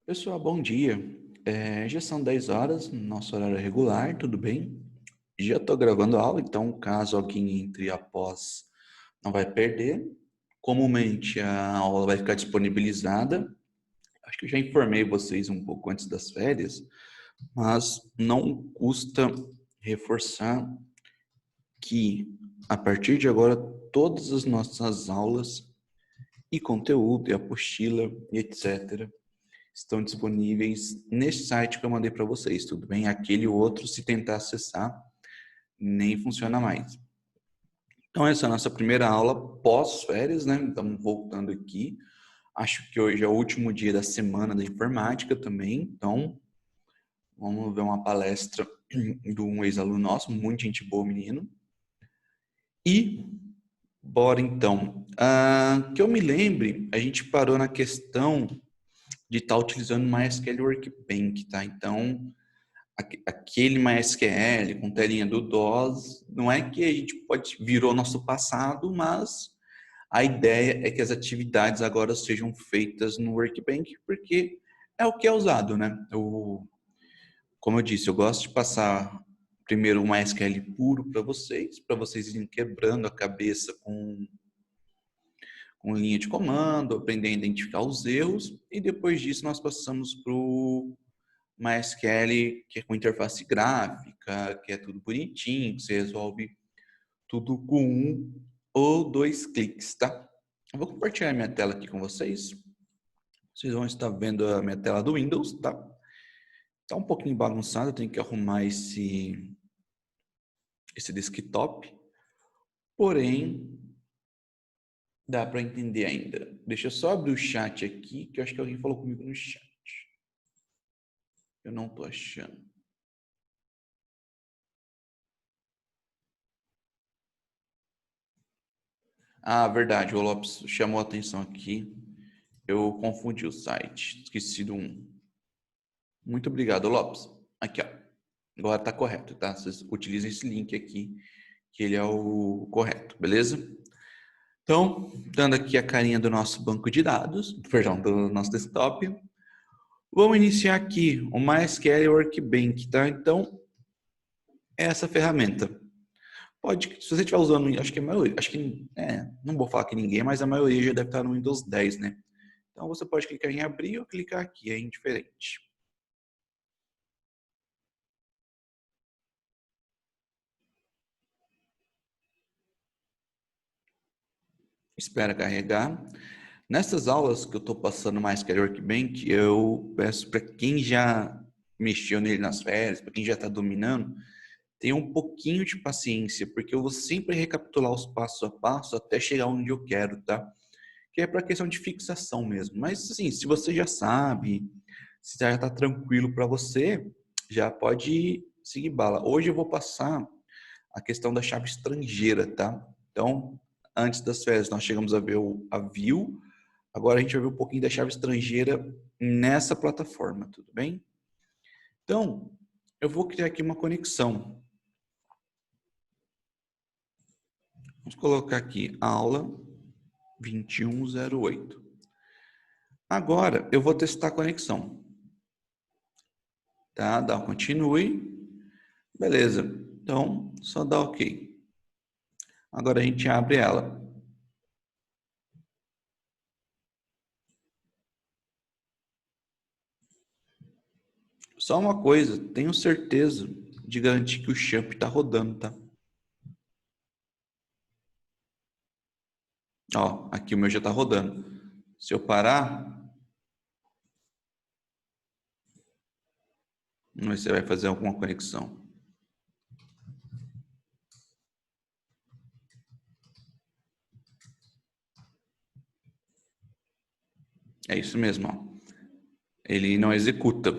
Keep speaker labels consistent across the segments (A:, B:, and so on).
A: Pessoal, bom dia. Já são 10 horas, nosso horário é regular, tudo bem? Já estou gravando a aula, então caso alguém entre após, não vai perder. Comumente a aula vai ficar disponibilizada. Acho que eu já informei vocês um pouco antes das férias, mas não custa reforçar que a partir de agora todas as nossas aulas e conteúdo, e apostila, e etc., estão disponíveis nesse site que eu mandei para vocês, tudo bem? Aquele outro, se tentar acessar, nem funciona mais. Então, essa é a nossa primeira aula pós-férias, né? Estamos voltando aqui. Acho que hoje é o último dia da semana da informática também. Então, vamos ver uma palestra de um ex-aluno nosso, muito gente boa, menino. E, bora então. Que eu me lembre, a gente parou na questão de estar utilizando MySQL Workbench, tá? Então, aquele MySQL com telinha do DOS, não é que a gente virou nosso passado, mas a ideia é que as atividades agora sejam feitas no Workbench, porque é o que é usado, né? Como eu disse, eu gosto de passar primeiro o MySQL puro para vocês irem quebrando a cabeça com linha de comando, aprender a identificar os erros, e depois disso nós passamos para o MySQL, que é com interface gráfica, que é tudo bonitinho, que você resolve tudo com um ou dois cliques, tá? Eu vou compartilhar minha tela aqui com vocês. Vocês vão estar vendo a minha tela do Windows, tá? Tá um pouquinho bagunçado, eu tenho que arrumar esse desktop. Porém, dá para entender ainda. Deixa eu só abrir o chat aqui, que eu acho que alguém falou comigo no chat. Eu não tô achando. Ah, verdade, o Lopes chamou a atenção aqui. Eu confundi o site. Esqueci do um. Muito obrigado, Lopes. Aqui, ó. Agora tá correto, tá? Vocês utilizem esse link aqui, que ele é o correto, beleza? Então, dando aqui a carinha do nosso banco de dados, perdão, do nosso desktop, vamos iniciar aqui o MySQL Workbench, tá? Então, é essa ferramenta. Pode, se você estiver usando, acho que a maioria, não vou falar que ninguém, mas a maioria já deve estar no Windows 10, né? Então, você pode clicar em abrir ou clicar aqui, é indiferente. Espera carregar. Nessas aulas que eu estou passando mais que a Workbench, eu peço para quem já mexeu nele nas férias, para quem já está dominando, tenha um pouquinho de paciência, porque eu vou sempre recapitular os passos a passo até chegar onde eu quero, tá? Que é para questão de fixação mesmo. Mas assim, se você já sabe, se já está tranquilo para você, já pode seguir bala. Hoje eu vou passar a questão da chave estrangeira, tá? Então, antes das férias, nós chegamos a ver a view. Agora a gente vai ver um pouquinho da chave estrangeira nessa plataforma, tudo bem? Então, eu vou criar aqui uma conexão. Vamos colocar aqui aula 2108. Agora, eu vou testar a conexão. Tá? Dá um continue. Beleza. Então, só dá OK. Agora a gente abre ela. Só uma coisa, tenho certeza de garantir que o champ está rodando, tá? Ó, aqui o meu já está rodando. Se eu parar, vamos ver se vai fazer alguma conexão. É isso mesmo, ó. Ele não executa,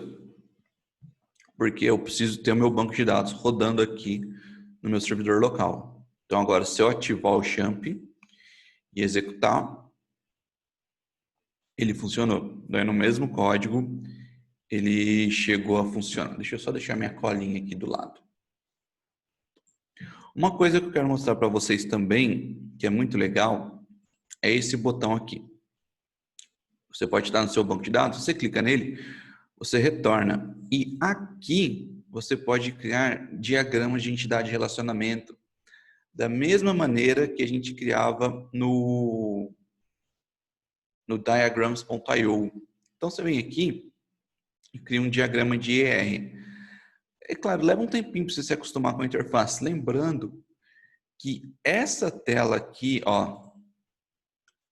A: porque eu preciso ter o meu banco de dados rodando aqui no meu servidor local. Então agora, se eu ativar o champ e executar, ele funcionou. Daí no mesmo código, ele chegou a funcionar. Deixa eu só deixar minha colinha aqui do lado. Uma coisa que eu quero mostrar para vocês também, que é muito legal, é esse botão aqui. Você pode estar no seu banco de dados, você clica nele, você retorna. E aqui você pode criar diagramas de entidade de relacionamento da mesma maneira que a gente criava no diagrams.io. Então você vem aqui e cria um diagrama de ER. É claro, leva um tempinho para você se acostumar com a interface. Lembrando que essa tela aqui, ó,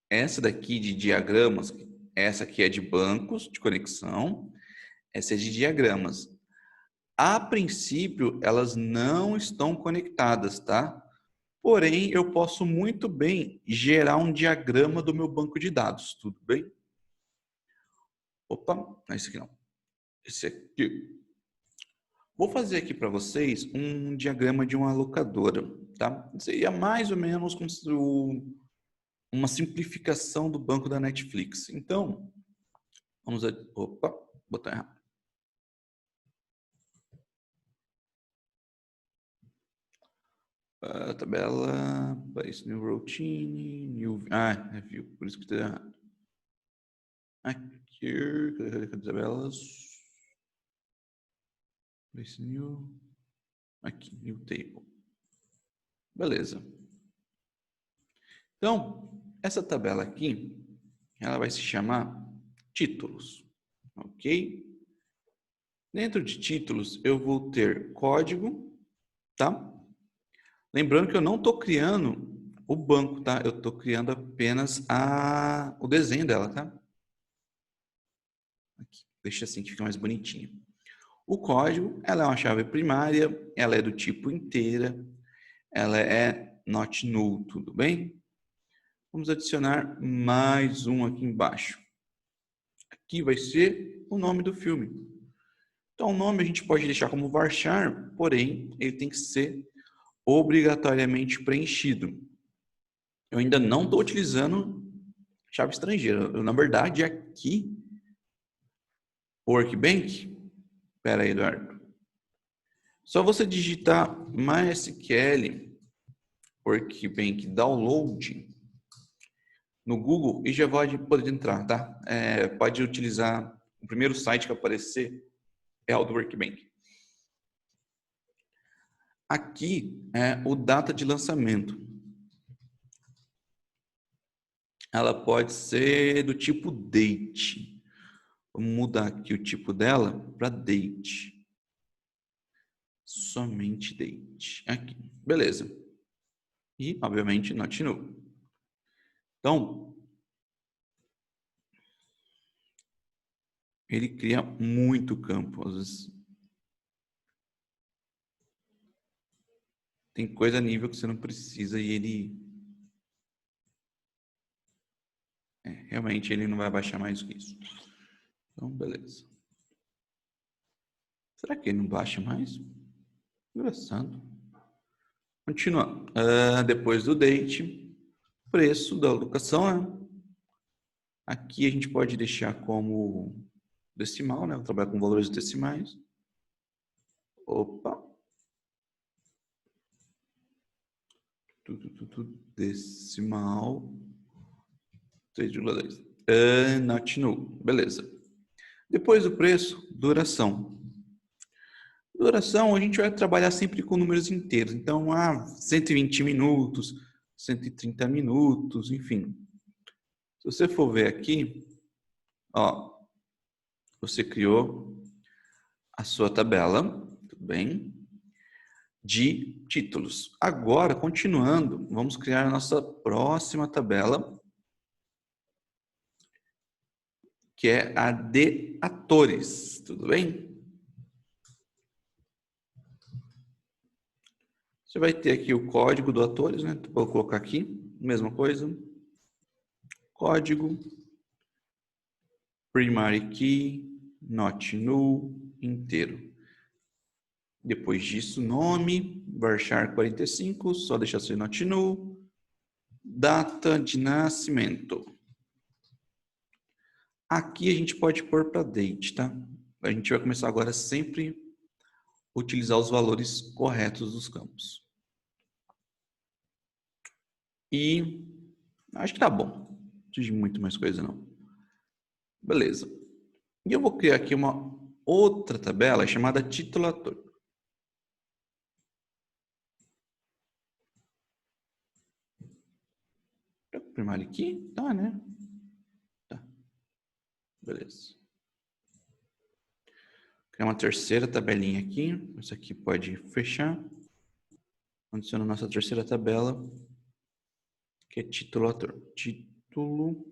A: essa daqui de diagramas, essa aqui é de bancos de conexão, essa é de diagramas. A princípio, elas não estão conectadas, tá? Porém, eu posso muito bem gerar um diagrama do meu banco de dados, tudo bem? Opa, não é esse aqui não. Esse aqui. Vou fazer aqui para vocês um diagrama de uma locadora, tá? Seria mais ou menos como uma simplificação do banco da Netflix. Então, vamos... Opa, botar errado. Tabela, País New Routine, New... é view, por isso que está errado. Aqui, cadê tabelas? País New... Aqui, New Table. Beleza. Então, essa tabela aqui, ela vai se chamar títulos, ok? Dentro de títulos, eu vou ter código, tá? Lembrando que eu não estou criando o banco, tá? Eu estou criando apenas o desenho dela, tá? Aqui, deixa assim que fica mais bonitinho. O código, ela é uma chave primária, ela é do tipo inteira, ela é not null, tudo bem? Vamos adicionar mais um aqui embaixo. Aqui vai ser o nome do filme. Então, o nome a gente pode deixar como varchar, porém, ele tem que ser obrigatoriamente preenchido. Eu ainda não estou utilizando chave estrangeira. Na verdade, aqui, Workbench, espera aí, Eduardo. Só você digitar MySQL Workbench Download no Google e já pode poder entrar, tá? Pode utilizar o primeiro site que aparecer é o do Workbench. Aqui é o data de lançamento. Ela pode ser do tipo date. Vamos mudar aqui o tipo dela para date. Somente date. Aqui. Beleza. E, obviamente, not null. Então, ele cria muito campo. Às vezes, tem coisa a nível que você não precisa e ele... realmente, ele não vai baixar mais que isso. Então, beleza. Será que ele não baixa mais? Engraçado. Continuando. Depois do date, preço da locação. Aqui a gente pode deixar como decimal, né? Vou trabalhar com valores decimais. Opa. Decimal. 3,2. Not null. Beleza. Depois do preço, duração. Duração, a gente vai trabalhar sempre com números inteiros. Então, 120 minutos, 130 minutos, enfim. Se você for ver aqui, ó, você criou a sua tabela, tudo bem? De títulos. Agora, continuando, vamos criar a nossa próxima tabela, que é a de atores, tudo bem? Você vai ter aqui o código do atores, né? Vou colocar aqui, mesma coisa. Código, primary key, not null, inteiro. Depois disso, nome, varchar 45, só deixar ser not null. Data de nascimento. Aqui a gente pode pôr para date, tá? A gente vai começar agora sempre utilizar os valores corretos dos campos. E acho que tá bom. Não precisa de muito mais coisa, não. Beleza. E eu vou criar aqui uma outra tabela chamada titulator. Primário aqui? Tá, né? Tá. Beleza. Criar uma terceira tabelinha aqui. Isso aqui pode fechar. Adiciona a nossa terceira tabela, que é titulator. Título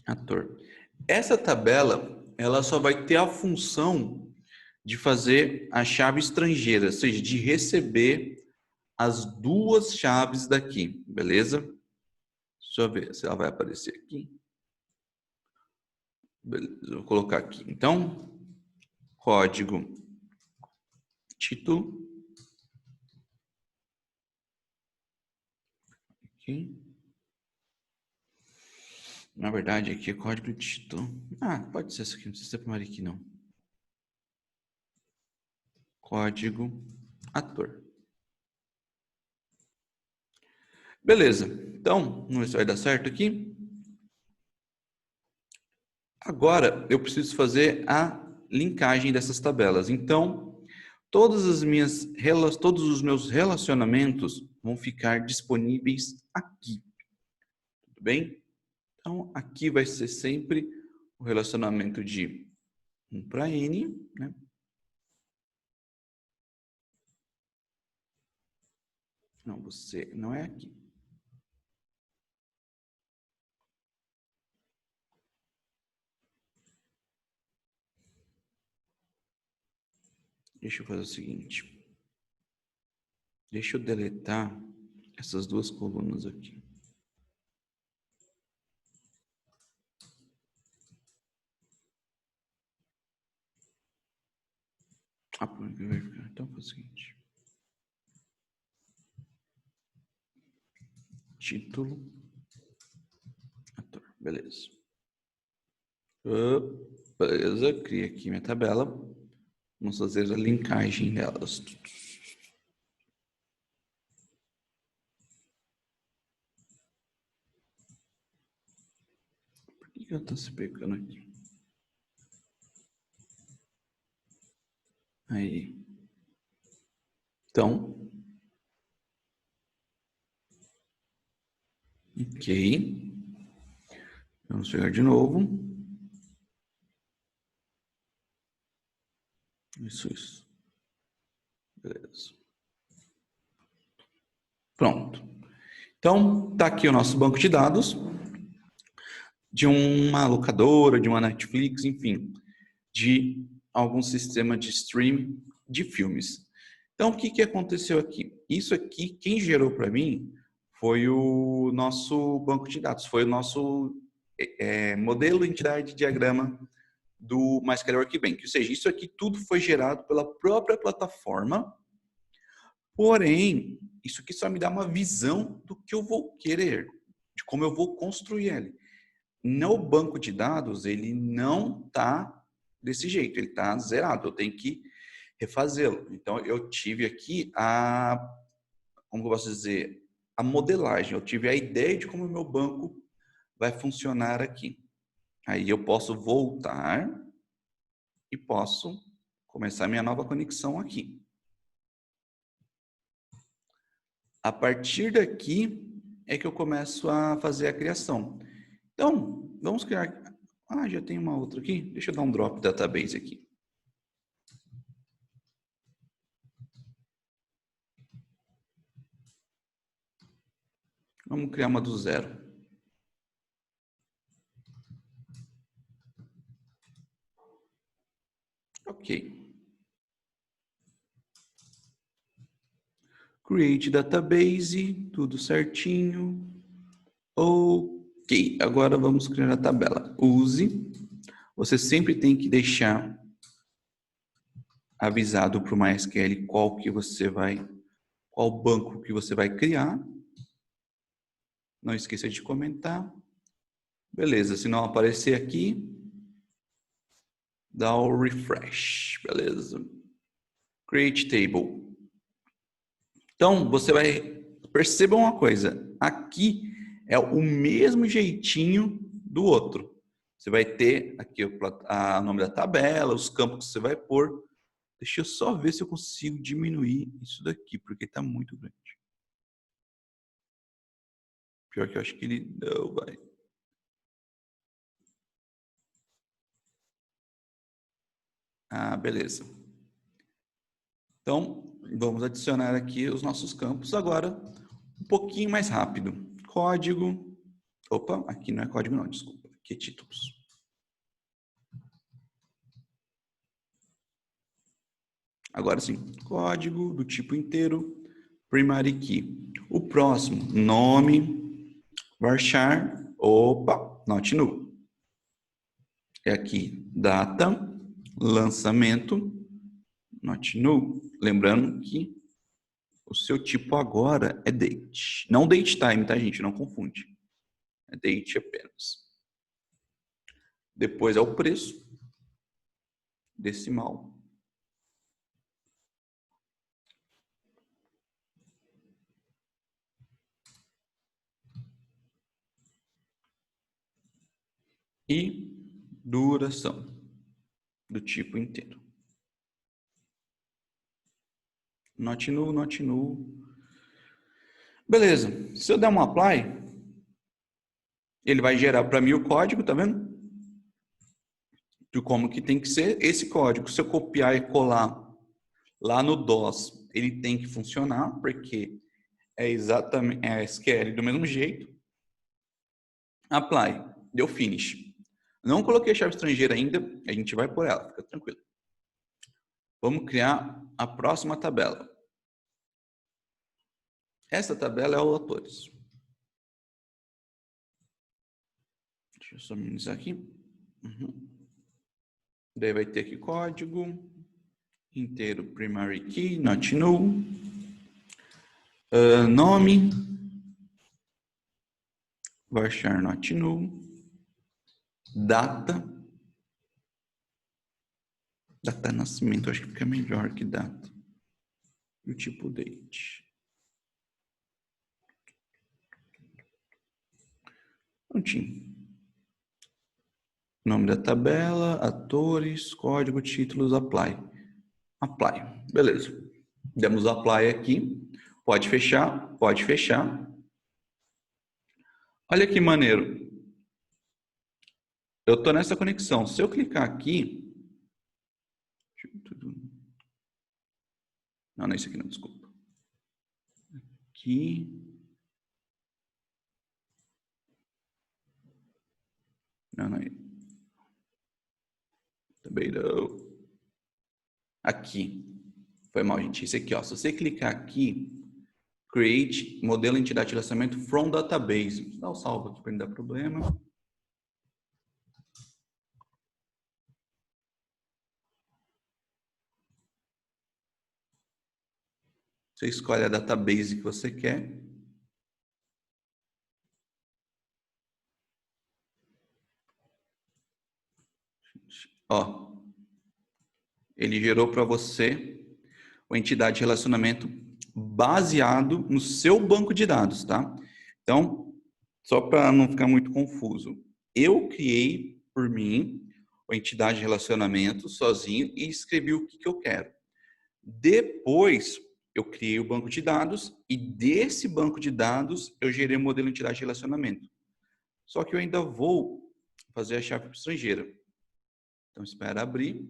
A: ator. Essa tabela, ela só vai ter a função de fazer a chave estrangeira, ou seja, de receber as duas chaves daqui, beleza? Deixa eu ver se ela vai aparecer aqui. Beleza, vou colocar aqui. Então, código título. Aqui. Na verdade, aqui é código título. Ah, pode ser isso aqui, não precisa ser primário aqui, não. Código ator. Beleza. Então, vamos ver se vai dar certo aqui. Agora, eu preciso fazer a linkagem dessas tabelas. Então, todos os meus relacionamentos vão ficar disponíveis aqui. Tudo bem? Então, aqui vai ser sempre o relacionamento de 1 para N, né? Não, você não é aqui. Deixa eu fazer o seguinte. Deixa eu deletar essas duas colunas aqui. Então, faz o seguinte. Título. Ator. Beleza. Beleza. Criei aqui minha tabela. Vamos fazer a linkagem delas. Por que ela está se pegando aqui? Aí. Então. Ok. Vamos pegar de novo. Isso. Beleza. Pronto. Então, tá aqui o nosso banco de dados de uma locadora, de uma Netflix, enfim, de algum sistema de stream de filmes. Então, o que aconteceu aqui? Isso aqui, quem gerou para mim foi o nosso banco de dados, foi o nosso modelo, entidade, diagrama do MySQL Workbench. Ou seja, isso aqui tudo foi gerado pela própria plataforma, porém, isso aqui só me dá uma visão do que eu vou querer, de como eu vou construir ele. No banco de dados, ele não está desse jeito, ele está zerado, eu tenho que refazê-lo. Então, eu tive aqui como eu posso dizer, a modelagem, eu tive a ideia de como o meu banco vai funcionar aqui. Aí eu posso voltar e posso começar minha nova conexão aqui. A partir daqui é que eu começo a fazer a criação. Então, vamos criar... Ah, já tem uma outra aqui. Deixa eu dar um drop database aqui. Vamos criar uma do zero. Ok. Create database, tudo certinho. Ok, agora vamos criar a tabela. Use. Você sempre tem que deixar avisado para o MySQL qual banco que você vai criar. Não esqueça de comentar. Beleza, se não aparecer aqui, dá o refresh. Beleza. Create table. Então, você vai... Perceba uma coisa. Aqui é o mesmo jeitinho do outro. Você vai ter aqui o nome da tabela, os campos que você vai pôr. Deixa eu só ver se eu consigo diminuir isso daqui, porque está muito grande. Pior que eu acho que ele não vai. Ah, beleza. Então, vamos adicionar aqui os nossos campos agora um pouquinho mais rápido. Código. Opa, aqui não é código não, desculpa. Aqui é títulos. Agora sim, código do tipo inteiro, primary key. O próximo, nome, varchar, opa, not null. É aqui, data, lançamento, not null. Lembrando que o seu tipo agora é date. Não date time, tá, gente? Não confunde. É date apenas. Depois é o preço, decimal. E duração do tipo inteiro. Not null, not null. Beleza. Se eu der um apply, ele vai gerar para mim o código, tá vendo? De como que tem que ser esse código. Se eu copiar e colar lá no DOS, ele tem que funcionar, porque é exatamente a SQL do mesmo jeito. Apply, deu finish. Não coloquei a chave estrangeira ainda, a gente vai por ela, fica tranquilo. Vamos criar a próxima tabela. Essa tabela é o autores. Deixa eu só minimizar aqui. Daí vai ter aqui código inteiro, primary key, not null. Nome, varchar not null. Data. Data nascimento, acho que fica melhor que data. E o tipo date. Prontinho. Nome da tabela, atores, código, títulos, apply. Apply. Beleza. Demos apply aqui. Pode fechar, pode fechar. Olha que maneiro. Eu estou nessa conexão. Se eu clicar aqui... Não, não é isso aqui não, desculpa. Aqui... Não, não é. Também não. Aqui. Foi mal, gente. Esse aqui, ó. Se você clicar aqui, create modelo entidade de relacionamento from database. Dá um salvo aqui para não dar problema. Você escolhe a database que você quer. Ó, ele gerou para você uma entidade de relacionamento baseado no seu banco de dados, tá? Então, só para não ficar muito confuso, eu criei por mim a entidade de relacionamento sozinho e escrevi o que eu quero. Depois, eu criei o banco de dados e desse banco de dados eu gerei o modelo de entidade de relacionamento. Só que eu ainda vou fazer a chave estrangeira. Então, espera abrir.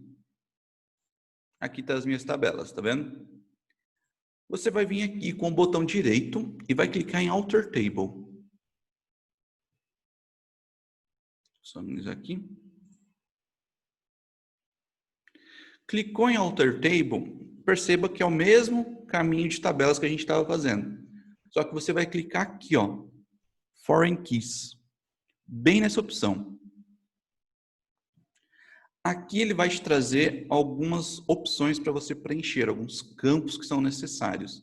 A: Aqui tá as minhas tabelas, tá vendo? Você vai vir aqui com o botão direito e vai clicar em Alter Table. Só minimizar aqui. Clicou em Alter Table, perceba que é o mesmo caminho de tabelas que a gente estava fazendo. Só que você vai clicar aqui, ó, Foreign Keys, bem nessa opção. Aqui ele vai te trazer algumas opções para você preencher, alguns campos que são necessários.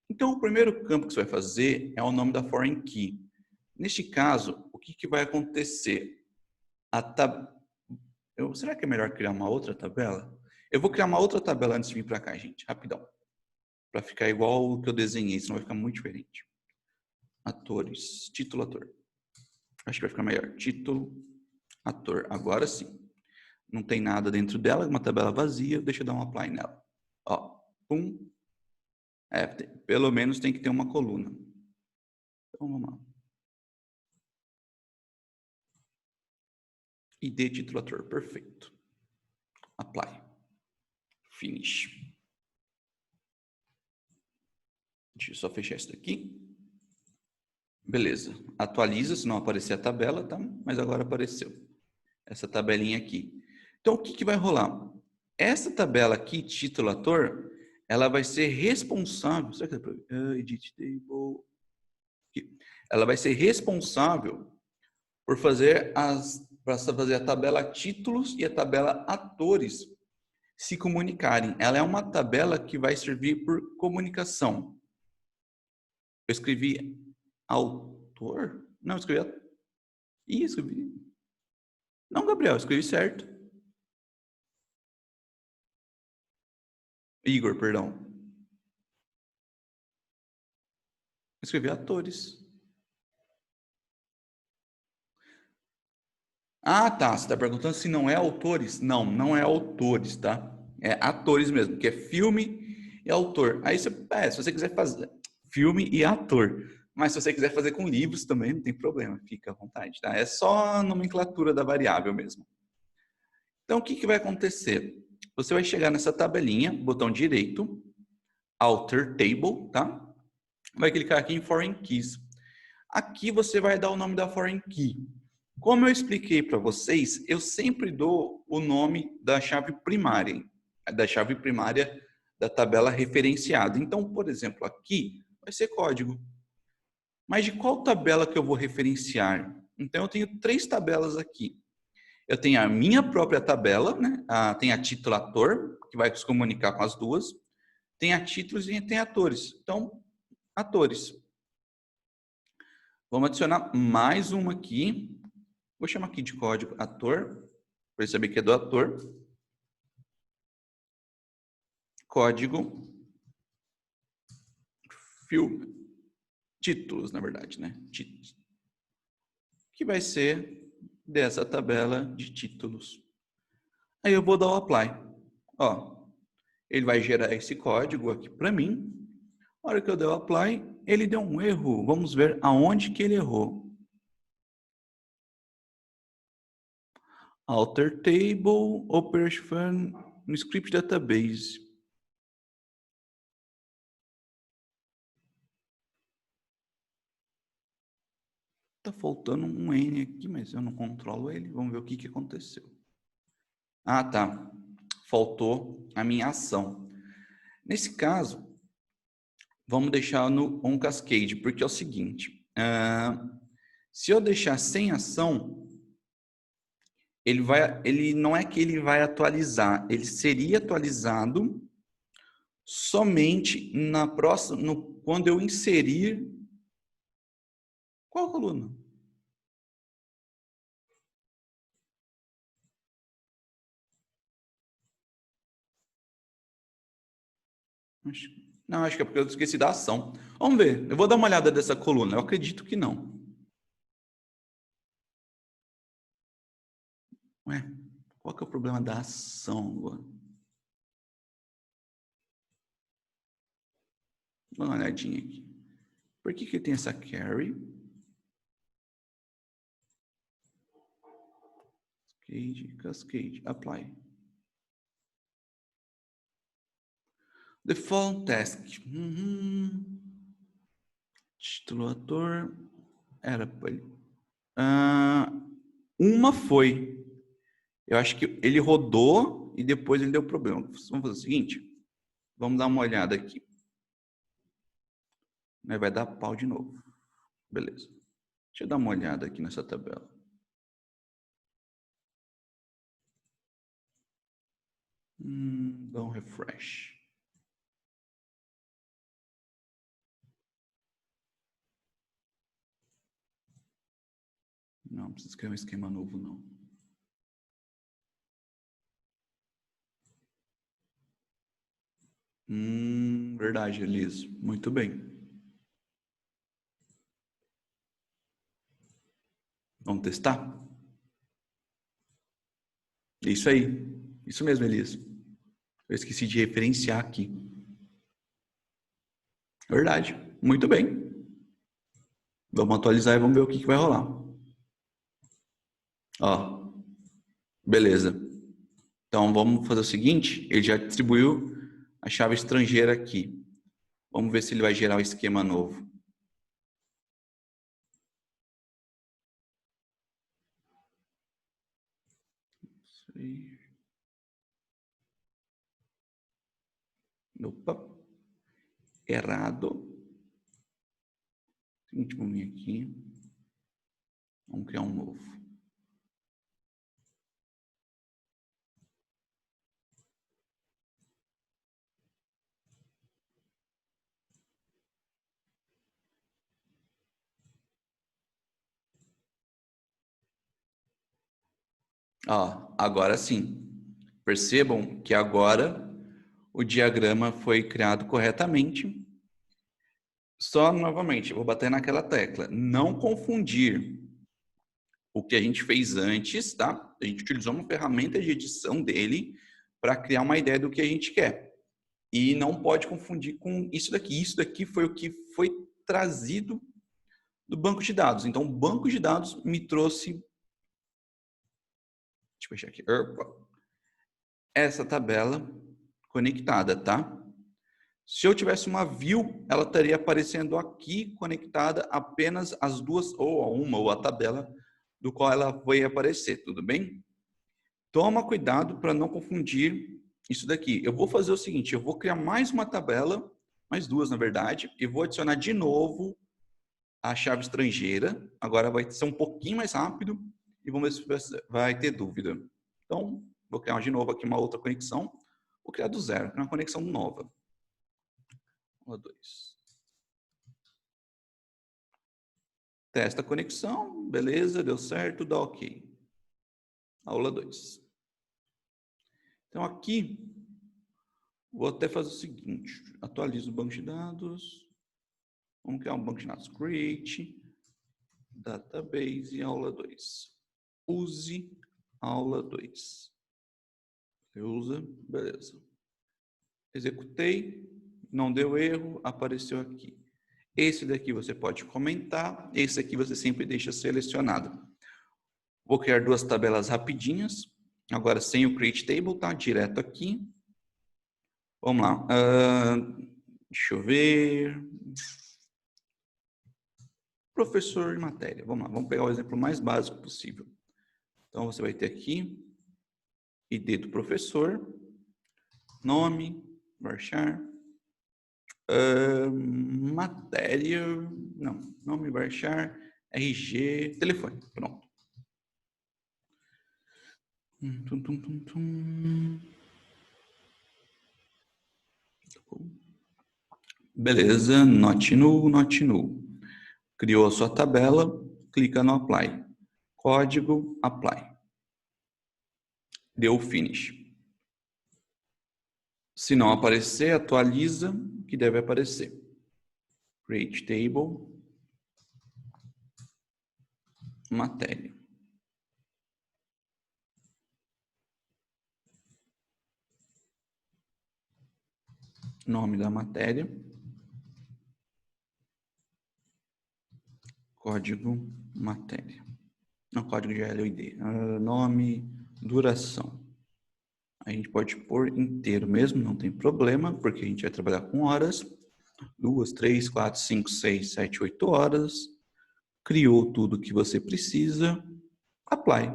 A: Então, o primeiro campo que você vai fazer é o nome da Foreign Key. Neste caso, o que vai acontecer? Será que é melhor criar uma outra tabela? Eu vou criar uma outra tabela antes de vir para cá, gente, rapidão. Para ficar igual o que eu desenhei, senão vai ficar muito diferente. Atores, título ator. Acho que vai ficar melhor. Título, ator. Agora sim. Não tem nada dentro dela, uma tabela vazia. Deixa eu dar um apply nela. Ó, pum. Pelo menos tem que ter uma coluna. Então vamos lá. ID título ator. Perfeito. Apply. Finish. Deixa eu só fechar isso daqui. Beleza. Atualiza, se não aparecer a tabela, tá? Mas agora apareceu. Essa tabelinha aqui. Então, o que que vai rolar? Essa tabela aqui, título ator, ela vai ser responsável... Será que é edit table? Aqui. Ela vai ser responsável por fazer a tabela títulos e a tabela atores se comunicarem. Ela é uma tabela que vai servir por comunicação. Eu escrevi autor? Não, eu escrevi... Ih, escrevi... Não, Gabriel, eu escrevi certo. Igor, perdão. Eu escrevi atores. Ah, tá. Você está perguntando se não é autores? Não, não é autores, tá? É atores mesmo, que é filme e autor. Aí você, se você quiser fazer filme e ator. Mas se você quiser fazer com livros também, não tem problema, fica à vontade, tá? É só a nomenclatura da variável mesmo. Então, o que que vai acontecer? Você vai chegar nessa tabelinha, botão direito, Alter Table, tá? Vai clicar aqui em Foreign Keys. Aqui você vai dar o nome da Foreign Key. Como eu expliquei para vocês, eu sempre dou o nome da chave primária da tabela referenciada. Então, por exemplo, aqui vai ser código. Mas de qual tabela que eu vou referenciar? Então, eu tenho 3 tabelas aqui. Eu tenho a minha própria tabela, né? Tem a título ator, que vai se comunicar com as duas. Tem a títulos e tem atores. Então, atores. Vamos adicionar mais uma aqui. Vou chamar aqui de código ator, para ele saber que é do ator. Código filme. Títulos, na verdade, né? Títulos. Que vai ser dessa tabela de títulos. Aí eu vou dar o apply. Ó, ele vai gerar esse código aqui para mim. Na hora que eu der o apply, ele deu um erro. Vamos ver aonde que ele errou. Alter table, operation no script database. Tá faltando um N aqui, mas eu não controlo ele. Vamos ver o que que aconteceu. Ah, tá. Faltou a minha ação. Nesse caso, vamos deixar no on cascade, porque é o seguinte. Se eu deixar sem ação, ele não é que ele vai atualizar, ele seria atualizado somente na próxima, quando eu inserir qual coluna? Não, acho que é porque eu esqueci da ação. Vamos ver, eu vou dar uma olhada dessa coluna, eu acredito que não. Ué, qual que é o problema da ação agora? Dá uma olhadinha aqui. Por que que tem essa carry? Cascade, apply. Default task. Título ator. Era para ele. Uma foi. Eu acho que ele rodou e depois ele deu problema. Vamos fazer o seguinte. Vamos dar uma olhada aqui. Vai dar pau de novo. Beleza. Deixa eu dar uma olhada aqui nessa tabela. Dá um refresh. Não precisa criar um esquema novo, não. Verdade, Elias. Muito bem. Vamos testar? Isso aí. Isso mesmo, Elias. Eu esqueci de referenciar aqui. Verdade. Muito bem. Vamos atualizar e vamos ver o que vai rolar. Ó, beleza. Então, vamos fazer o seguinte. Ele já distribuiu a chave estrangeira aqui. Vamos ver se ele vai gerar o esquema novo. Isso aí. Opa. Errado. Seguinte, vamos vir aqui. Vamos criar um novo. Ó, agora sim. Percebam que agora o diagrama foi criado corretamente. Só novamente, eu vou bater naquela tecla. Não confundir o que a gente fez antes, tá? A gente utilizou uma ferramenta de edição dele para criar uma ideia do que a gente quer. E não pode confundir com isso daqui. Isso daqui foi o que foi trazido do banco de dados. Então, o banco de dados me trouxe... Deixa eu fechar aqui. Essa tabela conectada, tá? Se eu tivesse uma view, ela estaria aparecendo aqui conectada apenas as duas, ou a uma, ou a tabela do qual ela vai aparecer, tudo bem? Toma cuidado para não confundir isso daqui. Eu vou fazer o seguinte, eu vou criar mais uma tabela, mais duas na verdade, e vou adicionar de novo a chave estrangeira. Agora vai ser um pouquinho mais rápido e vamos ver se vai ter dúvida. Então, vou criar de novo aqui uma outra conexão. Vou criar do zero, uma conexão nova. Aula 2. Testa a conexão, beleza, deu certo, dá ok. Aula 2. Então aqui, vou até fazer o seguinte, atualizo o banco de dados, vamos criar um banco de dados, create, database, aula 2. Use aula 2. Usa, beleza. Executei, não deu erro, apareceu aqui. Esse daqui você pode comentar, esse aqui você sempre deixa selecionado. Vou criar duas tabelas rapidinhas, agora sem o create table, tá? Direto aqui. Vamos lá. Deixa eu ver. Professor e matéria. Vamos lá, vamos pegar o exemplo mais básico possível. Então, você vai ter aqui ID do professor, nome, varchar, matéria, não, nome, varchar, RG, telefone, pronto. Beleza, not null, not null. Criou a sua tabela, clica no apply. Código, apply. Deu finish. Se não aparecer, atualiza, que deve aparecer. Create table, matéria. Nome da matéria. Código, matéria. Não, código de LOID. Nome, duração. A gente pode pôr inteiro mesmo, não tem problema, porque a gente vai trabalhar com horas. 2, 3, 4, 5, 6, 7, 8 horas. Criou tudo que você precisa. Apply.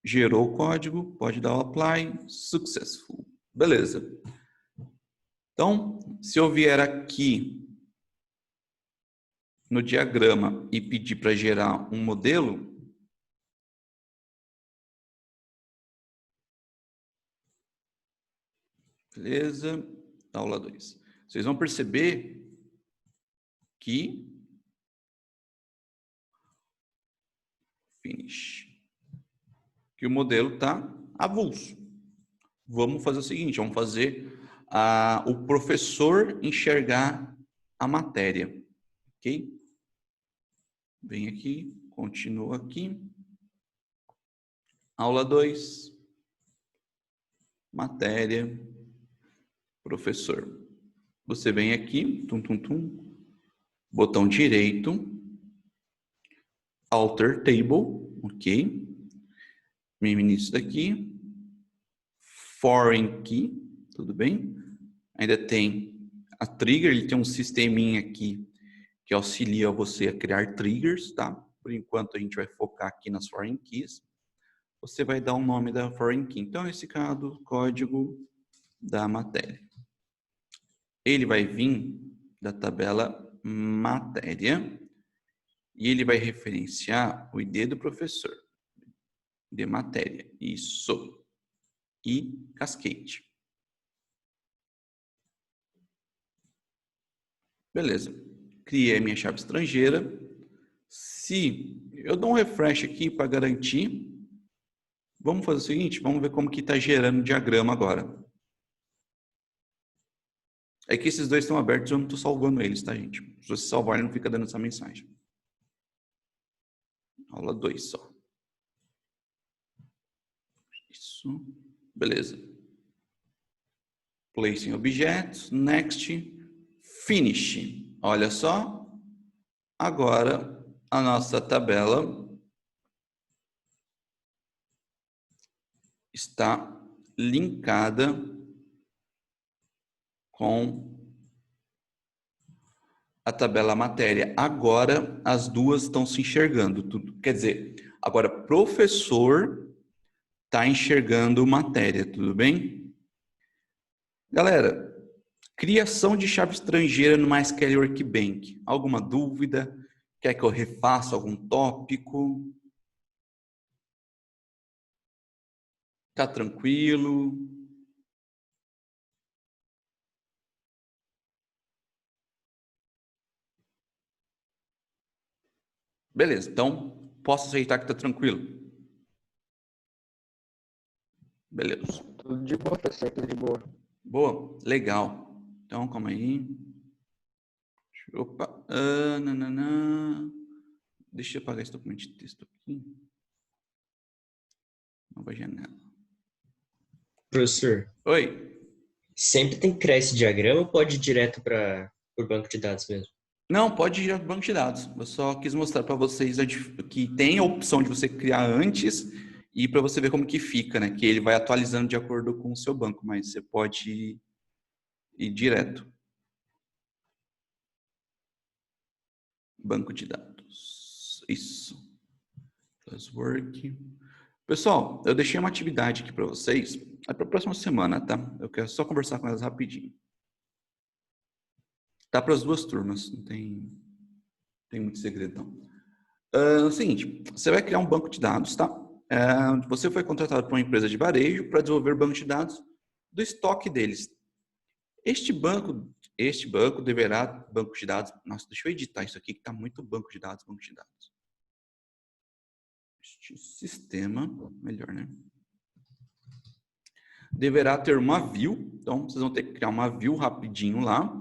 A: Gerou o código, pode dar o apply. Successful. Beleza. Então, se eu vier aqui no diagrama e pedir para gerar um modelo, beleza, aula 2. Vocês vão perceber que finish, que o modelo está avulso. Vamos fazer o seguinte, vamos fazer o professor enxergar a matéria, ok? Vem aqui, continua aqui. Aula 2. Matéria. Professor. Você vem aqui, botão direito, Alter Table, ok? Nisso daqui, Foreign Key, tudo bem? Ainda tem a trigger, ele tem um sisteminha aqui que auxilia você a criar triggers, tá? Por enquanto a gente vai focar aqui nas Foreign Keys. Você vai dar o nome da Foreign Key. Então, esse caso, código da matéria. Ele vai vir da tabela matéria e ele vai referenciar o ID do professor de matéria. Isso. E cascade. Beleza. Criei a minha chave estrangeira. Se eu dou um refresh aqui para garantir, vamos fazer o seguinte, vamos ver como que está gerando o diagrama agora. É que esses dois estão abertos, eu não estou salvando eles, tá, gente? Se você salvar, ele não fica dando essa mensagem. Aula 2 só. Isso. Beleza. Placing objetos. Next. Finish. Olha só. Agora, a nossa tabela está linkada com a tabela matéria. Agora, as duas estão se enxergando. Tudo. Quer dizer, agora, professor está enxergando matéria, tudo bem? Galera, criação de chave estrangeira no MySQL Workbench. Alguma dúvida? Quer que eu refaça algum tópico? Tá tranquilo? Beleza, então posso aceitar que tá tranquilo? Beleza.
B: Tudo de boa, professor, tudo de boa.
A: Boa, legal. Então, calma aí. Opa. Deixa eu apagar esse documento de texto aqui. Nova janela.
C: Professor,
A: Oi.
C: sempre tem que criar esse diagrama ou pode ir direto para o banco de dados mesmo?
A: Não, pode ir ao banco de dados. Eu só quis mostrar para vocês que tem a opção de você criar antes e para você ver como que fica, né? Que ele vai atualizando de acordo com o seu banco, mas você pode ir direto. Banco de dados. Isso. Classwork. Pessoal, eu deixei uma atividade aqui para vocês. É para a próxima semana, tá? Eu quero só conversar com elas rapidinho. Tá para as duas turmas. Não tem muito segredo, não. É o seguinte, você vai criar um banco de dados, tá? Você foi contratado por uma empresa de varejo para desenvolver o banco de dados do estoque deles. Este banco deverá, banco de dados, nossa, deixa eu editar isso aqui que está muito banco de dados. Este sistema, melhor, né? Deverá ter uma view, então vocês vão ter que criar uma view rapidinho lá,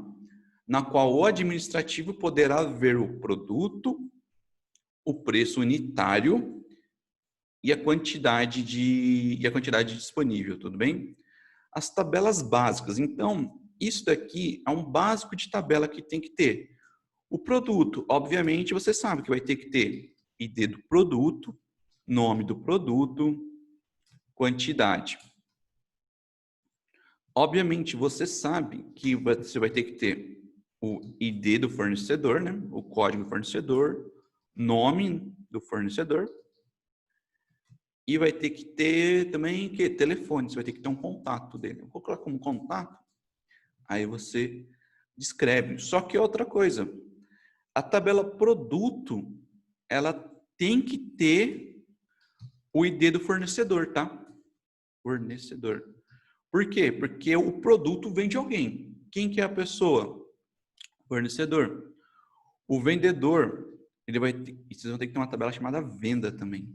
A: na qual o administrativo poderá ver o produto, o preço unitário e a quantidade disponível, tudo bem? As tabelas básicas. Então, isso daqui é um básico de tabela que tem que ter. O produto, obviamente, você sabe que vai ter que ter ID do produto, nome do produto, quantidade. Obviamente, você sabe que você vai ter que ter o ID do fornecedor, né? O código do fornecedor, nome do fornecedor. E vai ter que ter também telefone, você vai ter que ter um contato dele. Eu vou colocar como contato, aí você descreve. Só que outra coisa, a tabela produto, ela tem que ter o ID do fornecedor, tá? Fornecedor. Por quê? Porque o produto vem de alguém. Quem que é a pessoa? Fornecedor. O vendedor, vocês vão ter que ter uma tabela chamada venda também.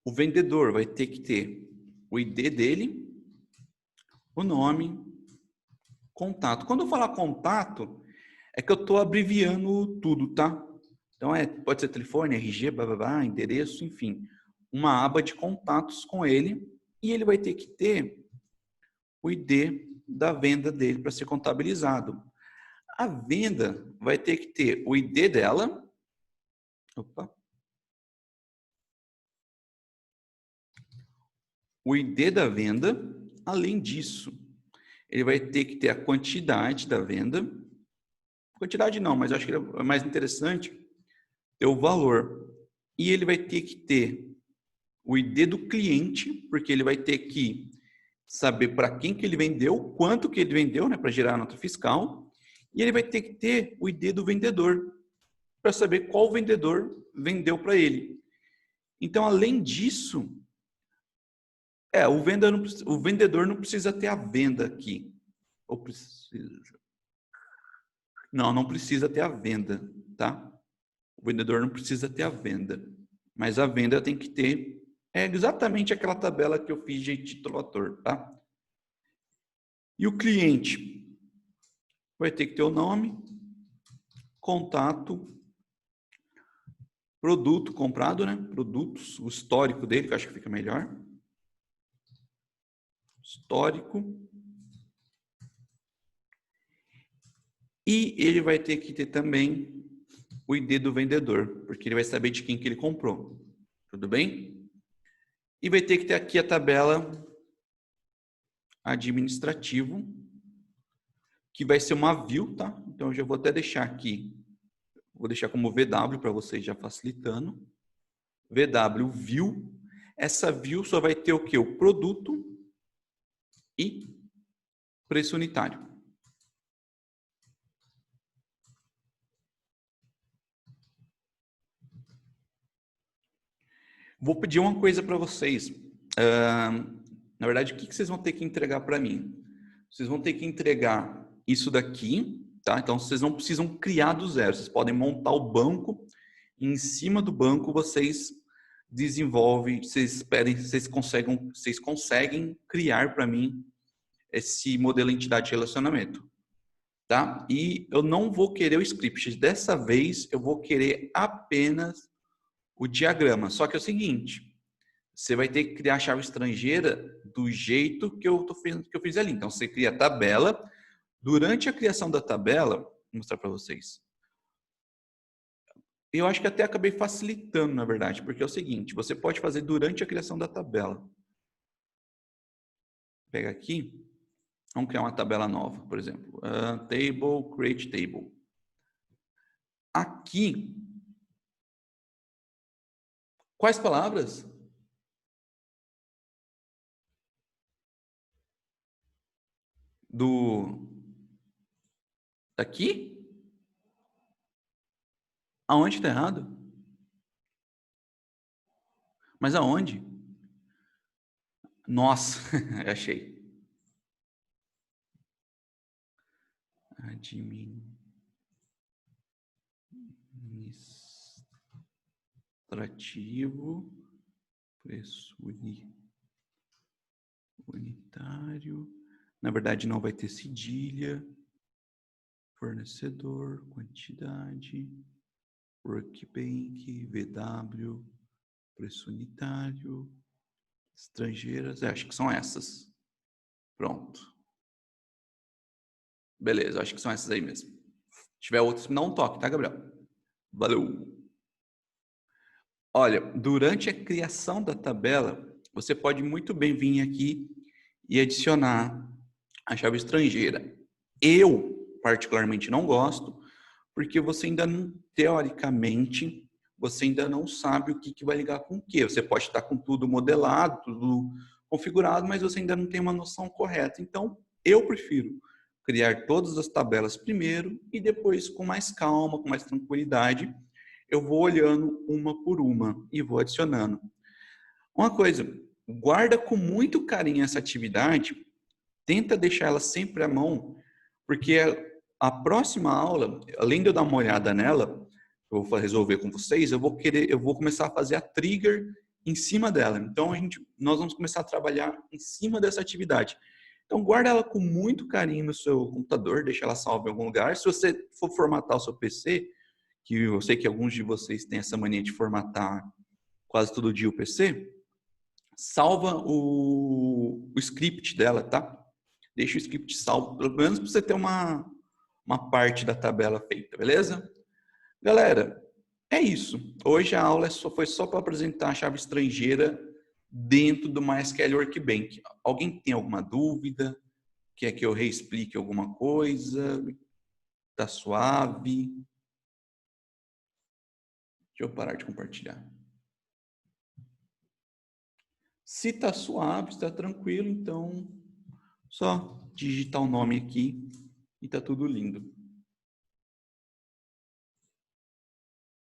A: O vendedor vai ter que ter o ID dele, o nome, contato. Quando eu falar contato, é que eu estou abreviando tudo, tá? Então, pode ser telefone, RG, blá, blá, blá, endereço, enfim. Uma aba de contatos com ele e ele vai ter que ter o ID da venda dele para ser contabilizado. A venda vai ter que ter o ID dela. Opa. O ID da venda. Além disso, ele vai ter que ter a quantidade da venda. Quantidade não, mas eu acho que é mais interessante ter o valor. E ele vai ter que ter o ID do cliente, porque ele vai ter que saber para quem que ele vendeu, quanto que ele vendeu, né, para gerar a nota fiscal. E ele vai ter que ter o ID do vendedor, para saber qual vendedor vendeu para ele. Então, além disso, o vendedor não precisa ter a venda aqui. Ou precisa? Não precisa ter a venda, tá? O vendedor não precisa ter a venda. Mas a venda tem que ter exatamente aquela tabela que eu fiz de título-autor, tá? E o cliente vai ter que ter o nome, contato, produto comprado, né? Produtos, o histórico dele, que eu acho que fica melhor. Histórico. E ele vai ter que ter também o ID do vendedor, porque ele vai saber de quem que ele comprou. Tudo bem? E vai ter que ter aqui a tabela administrativo, que vai ser uma view, tá? Então eu já vou até deixar aqui, vou deixar como VW para vocês já facilitando. VW view. Essa view só vai ter o quê? O produto e preço unitário. Vou pedir uma coisa para vocês. Na verdade, o que vocês vão ter que entregar para mim? Vocês vão ter que entregar isso daqui, tá? Então, vocês não precisam criar do zero. Vocês podem montar o banco e em cima do banco vocês desenvolvem, vocês conseguem criar para mim esse modelo entidade de relacionamento, tá? E eu não vou querer o script. Dessa vez, eu vou querer apenas o diagrama. Só que é o seguinte, você vai ter que criar a chave estrangeira do jeito que eu fiz ali. Então, você cria a tabela. Durante a criação da tabela, vou mostrar para vocês. Eu acho que até acabei facilitando, na verdade, porque é o seguinte, você pode fazer durante a criação da tabela. Pega aqui, vamos criar uma tabela nova, por exemplo. Table, create table. Aqui, quais palavras? Daqui? Aonde está errado? Mas aonde? Nossa, achei. Administrativo, preço unitário. Na verdade, não vai ter cedilha. Fornecedor, quantidade, workbank, VW, preço unitário, estrangeiras. Acho que são essas. Pronto. Beleza, acho que são essas aí mesmo. Se tiver outras, me dá um toque, tá, Gabriel? Valeu! Olha, durante a criação da tabela, você pode muito bem vir aqui e adicionar a chave estrangeira. Eu, particularmente, não gosto, porque você ainda não, teoricamente, você ainda não sabe o que vai ligar com o que. Você pode estar com tudo modelado, tudo configurado, mas você ainda não tem uma noção correta. Então, eu prefiro criar todas as tabelas primeiro e depois, com mais calma, com mais tranquilidade, eu vou olhando uma por uma e vou adicionando. Uma coisa, guarda com muito carinho essa atividade, tenta deixar ela sempre à mão, porque a próxima aula, além de eu dar uma olhada nela, eu vou resolver com vocês, eu vou começar a fazer a trigger em cima dela. Então nós vamos começar a trabalhar em cima dessa atividade. Então guarda ela com muito carinho no seu computador, deixa ela salva em algum lugar. Se você for formatar o seu PC, que eu sei que alguns de vocês têm essa mania de formatar quase todo dia o PC, salva o script dela, tá? Deixa o script salvo, pelo menos para você ter uma parte da tabela feita, beleza? Galera, é isso. Hoje a aula foi só para apresentar a chave estrangeira dentro do MySQL Workbench. Alguém tem alguma dúvida? Quer que eu reexplique alguma coisa? Tá suave? Deixa eu parar de compartilhar. Se tá suave, está tranquilo, então só digitar o nome aqui e tá tudo lindo.